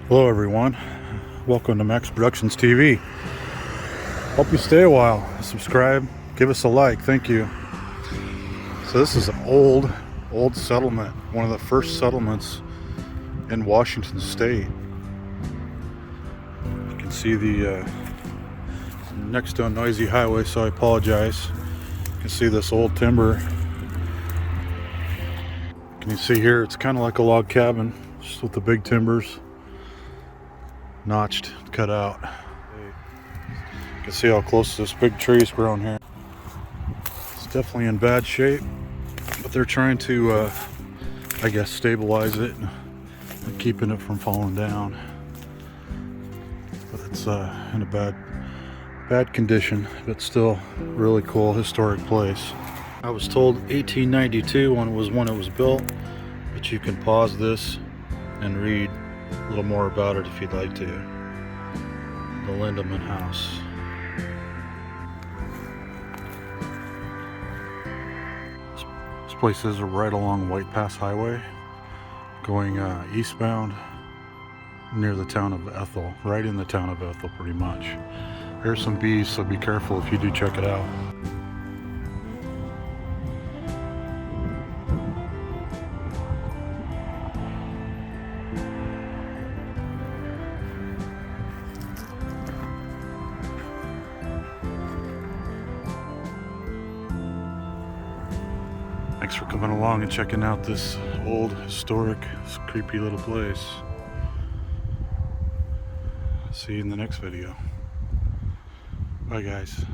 Hello everyone, welcome to Max Productions TV. Hope you stay a while, subscribe, give us a like, thank you. So this is an old settlement, one of the first settlements in Washington State. You can see the next to a noisy highway, so I apologize. You can see this old timber. Can you see here, it's kind of like a log cabin, just with the big timbers notched, cut out. You can see how close this big tree's grown here. It's definitely in bad shape, but they're trying to I guess stabilize it and keeping it from falling down. But it's in a bad condition, but still really cool historic place. I was told 1892 when it was built, but you can pause this and read a little more about it if you'd like to. The Lindeman house. This place is right along White Pass Highway, going eastbound near the town of Ethel, right in the town of Ethel pretty much. There's some bees, so be careful if you do check it out. Thanks for coming along and checking out this old, historic, creepy little place. See you in the next video. Bye guys.